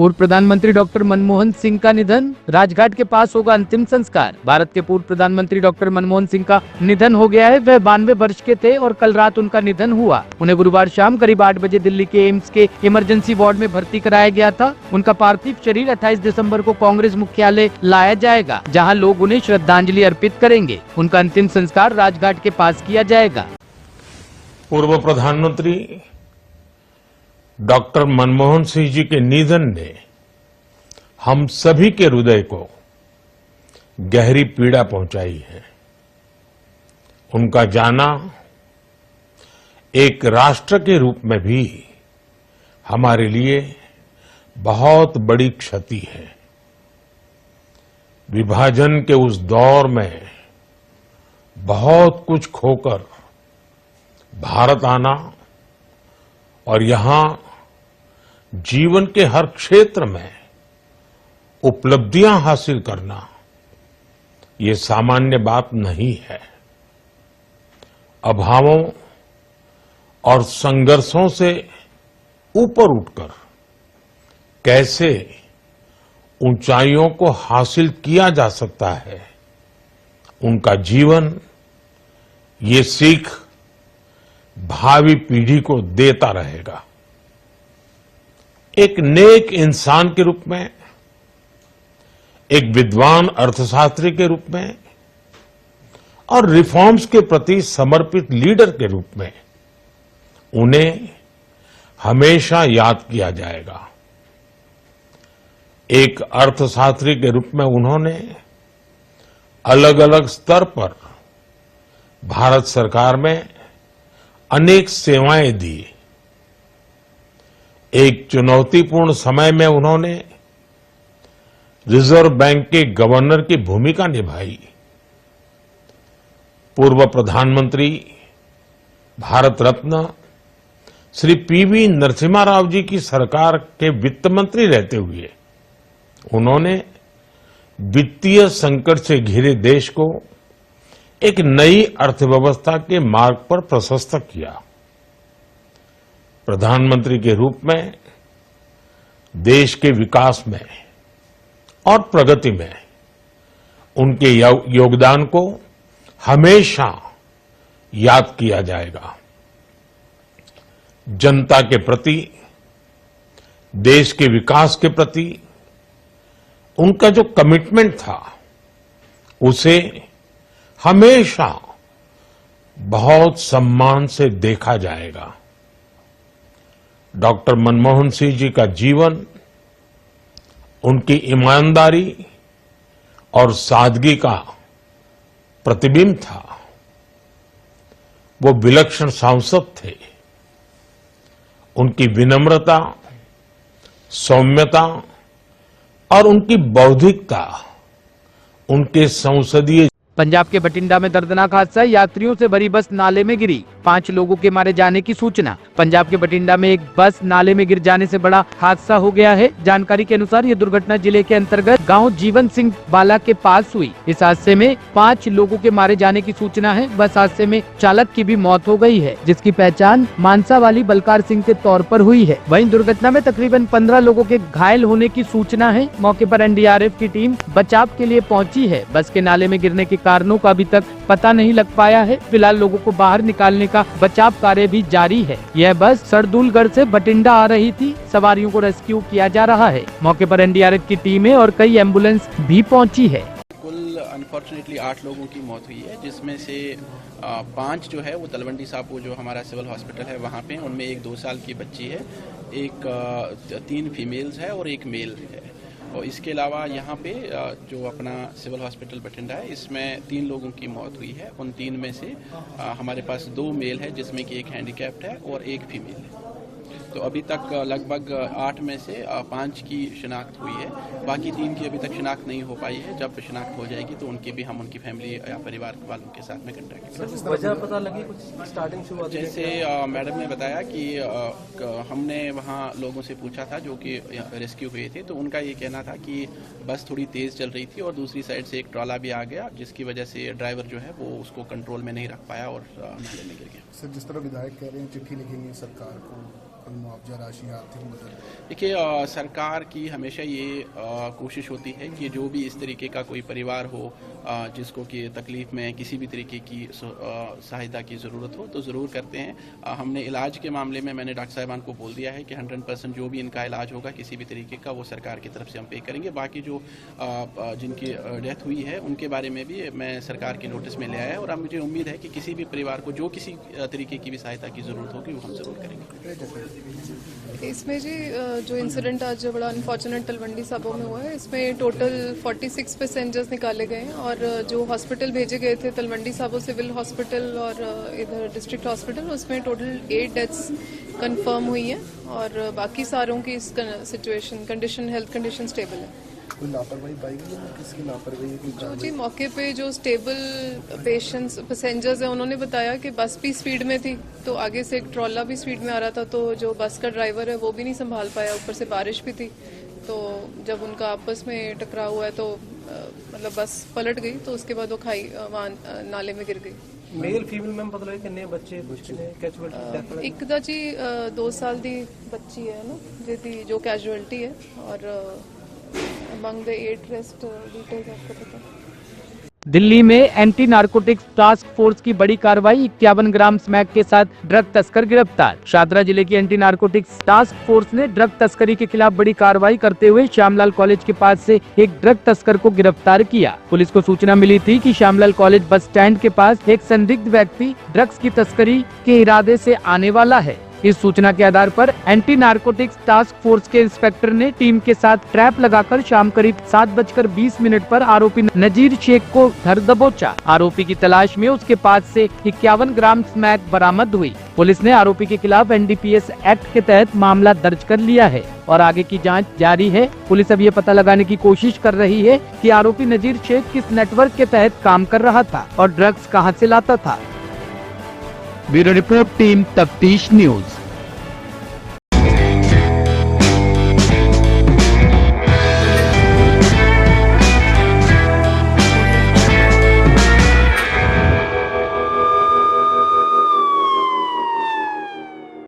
पूर्व प्रधानमंत्री डॉक्टर मनमोहन सिंह का निधन, राजघाट के पास होगा अंतिम संस्कार। भारत के पूर्व प्रधानमंत्री डॉक्टर मनमोहन सिंह का निधन हो गया है। वह 92 वर्ष के थे और कल रात उनका निधन हुआ। उन्हें गुरुवार शाम करीब 8 बजे दिल्ली के एम्स के इमरजेंसी वार्ड में भर्ती कराया गया था। उनका पार्थिव शरीर 28 दिसंबर को कांग्रेस मुख्यालय लाया जाएगा, जहां लोग उन्हें श्रद्धांजलि अर्पित करेंगे। उनका अंतिम संस्कार राजघाट के पास किया जाएगा। पूर्व प्रधानमंत्री डॉक्टर मनमोहन सिंह जी के निधन ने हम सभी के हृदय को गहरी पीड़ा पहुंचाई है। उनका जाना एक राष्ट्र के रूप में भी हमारे लिए बहुत बड़ी क्षति है। विभाजन के उस दौर में बहुत कुछ खोकर भारत आना और यहां जीवन के हर क्षेत्र में उपलब्धियां हासिल करना, ये सामान्य बात नहीं है। अभावों और संघर्षों से ऊपर उठकर कैसे ऊंचाइयों को हासिल किया जा सकता है, उनका जीवन ये सीख भावी पीढ़ी को देता रहेगा। एक नेक इंसान के रूप में, एक विद्वान अर्थशास्त्री के रूप में और रिफॉर्म्स के प्रति समर्पित लीडर के रूप में उन्हें हमेशा याद किया जाएगा। एक अर्थशास्त्री के रूप में उन्होंने अलग अलग स्तर पर भारत सरकार में अनेक सेवाएं दी। एक चुनौतीपूर्ण समय में उन्होंने रिजर्व बैंक के गवर्नर की भूमिका निभाई। पूर्व प्रधानमंत्री भारत रत्न श्री पीवी नरसिम्हा राव जी की सरकार के वित्त मंत्री रहते हुए उन्होंने वित्तीय संकट से घिरे देश को एक नई अर्थव्यवस्था के मार्ग पर प्रशस्त किया। प्रधानमंत्री के रूप में देश के विकास में और प्रगति में उनके योगदान को हमेशा याद किया जाएगा। जनता के प्रति, देश के विकास के प्रति उनका जो कमिटमेंट था, उसे हमेशा बहुत सम्मान से देखा जाएगा। डॉक्टर मनमोहन सिंह जी का जीवन उनकी ईमानदारी और सादगी का प्रतिबिंब था। वो विलक्षण सांसद थे। उनकी विनम्रता, सौम्यता और उनकी बौद्धिकता उनके संसदीय। पंजाब के बठिंडा में दर्दनाक हादसा, यात्रियों से भरी बस नाले में गिरी, 5 लोगों के मारे जाने की सूचना। पंजाब के बठिंडा में एक बस नाले में गिर जाने से बड़ा हादसा हो गया है। जानकारी के अनुसार ये दुर्घटना जिले के अंतर्गत गांव जीवन सिंह बाला के पास हुई। इस हादसे में 5 लोगों के मारे जाने की सूचना है। बस हादसे में चालक की भी मौत हो गई है, जिसकी पहचान मानसा वाली बलकार सिंह के तौर पर हुई है। वहीं दुर्घटना में तकरीबन 15 लोगों के घायल होने की सूचना है। मौके पर एनडीआरएफ की टीम बचाव के लिए पहुंची है। बस के नाले में गिरने के कारणों का अभी तक पता नहीं लग पाया है। फिलहाल लोगों को बाहर निकालने का बचाव कार्य भी जारी है। यह बस सरदुलगढ़ से बठिंडा आ रही थी। सवारियों को रेस्क्यू किया जा रहा है। मौके पर एनडीआरएफ की टीमें और कई एम्बुलेंस भी पहुंची है। कुल अनफॉर्चुनेटली 8 लोगों की मौत हुई है, जिसमें से 5 जो है वो तलवंडी साबो जो हमारा सिविल हॉस्पिटल है वहाँ पे, उनमें एक 2 साल की बच्ची है, एक 3 फीमेल्स है और एक मेल है। और इसके अलावा यहाँ पे जो अपना सिविल हॉस्पिटल बठिंडा है, इसमें 3 लोगों की मौत हुई है। उन 3 में से हमारे पास 2 मेल है, जिसमें कि एक हैंडीकैप्ड है और एक फीमेल है। तो अभी तक लगभग 8 में से 5 की शिनाख्त हुई है। बाकी 3 की अभी तक शिनाख्त नहीं हो पाई है। जब शिनाख्त हो जाएगी तो उनकी भी हम उनकी फैमिली या परिवार वालों के साथ में कंटेक्ट करेंगे। वजह पता लगी कुछ स्टार्टिंग शुरुआत? जैसे मैडम ने बताया कि हमने वहाँ लोगों से पूछा था जो कि रेस्क्यू हुए थे, तो उनका ये कहना था कि बस थोड़ी तेज चल रही थी और दूसरी साइड से एक ट्रॉला भी आ गया, जिसकी वजह से ड्राइवर जो है वो उसको कंट्रोल में नहीं रख पाया और नाले में गिर गया। सर, जिस तरह विधायक कह रहे हैं चिट्ठी लिखेंगे सरकार को कोई मुआवजा राशि आर्थिक मदद? देखिए, सरकार की हमेशा ये कोशिश होती है कि जो भी इस तरीके का कोई परिवार हो जिसको कि तकलीफ में किसी भी तरीके की सहायता की ज़रूरत हो तो ज़रूर करते हैं। हमने इलाज के मामले में मैंने डॉक्टर साहिबान को बोल दिया है कि 100% जो भी इनका इलाज होगा किसी भी तरीके का वो सरकार की तरफ से हम पे करेंगे। बाकी जो जिनकी डेथ हुई है उनके बारे में भी मैं सरकार के नोटिस में ले आया और अब मुझे उम्मीद है कि किसी भी परिवार को जो किसी तरीके की भी सहायता की ज़रूरत होगी वो हम ज़रूर करेंगे। इसमें जी जो इंसिडेंट आज बड़ा अनफॉर्चुनेट तलवंडी साबो में हुआ है, इसमें टोटल 46 पैसेंजर्स निकाले गए हैं और जो हॉस्पिटल भेजे गए थे तलवंडी साबो सिविल हॉस्पिटल और इधर डिस्ट्रिक्ट हॉस्पिटल, उसमें टोटल 8 डेथ्स कंफर्म हुई हैं और बाकी सारों की सिचुएशन हेल्थ कंडीशन स्टेबल है। कोई लापरवाही पाई गई है? किसकी लापरवाही है? जो जी मौके पे जो स्टेबल पैसेंजर्स हैं उन्होंने बताया कि बस भी स्पीड में थी तो आगे से एक ट्रॉला भी स्पीड में आ रहा था तो जो बस का ड्राइवर है वो भी नहीं संभाल पाया, ऊपर से बारिश भी थी तो जब उनका आपस में टकराव हुआ है तो मतलब बस पलट गई तो उसके बाद वो वहाँ नाले में गिर गई। मेल फीमेल में पता लगे कितने बच्चे कैजुअलिटी? एक दा जी 2 साल दी बच्ची है ना जी जो कैजुअलिटी है और among the 8 rest details आपको पता है। दिल्ली में एंटी नारकोटिक्स टास्क फोर्स की बड़ी कार्रवाई, 51 ग्राम स्मैक के साथ ड्रग तस्कर गिरफ्तार। शादरा जिले की एंटी नारकोटिक्स टास्क फोर्स ने ड्रग तस्करी के खिलाफ बड़ी कार्रवाई करते हुए श्यामलाल कॉलेज के पास से एक ड्रग तस्कर को गिरफ्तार किया। पुलिस को सूचना मिली थी कि श्यामलाल कॉलेज बस स्टैंड के पास एक संदिग्ध व्यक्ति ड्रग्स की तस्करी के इरादे से आने वाला है। इस सूचना के आधार पर एंटी नारकोटिक्स टास्क फोर्स के इंस्पेक्टर ने टीम के साथ ट्रैप लगाकर शाम करीब 7:20 पर आरोपी नजीर शेख को घर दबोचा। आरोपी की तलाश में उसके पास से 51 ग्राम स्मैक बरामद हुई। पुलिस ने आरोपी के खिलाफ NDPS एक्ट के तहत मामला दर्ज कर लिया है और आगे की जांच जारी है। पुलिस अब ये पता लगाने की कोशिश कर रही है कि आरोपी नजीर शेख किस नेटवर्क के तहत काम कर रहा था और ड्रग्स कहां से लाता था। ब्यूरो रिपोर्ट, टीम तफ्तीश न्यूज।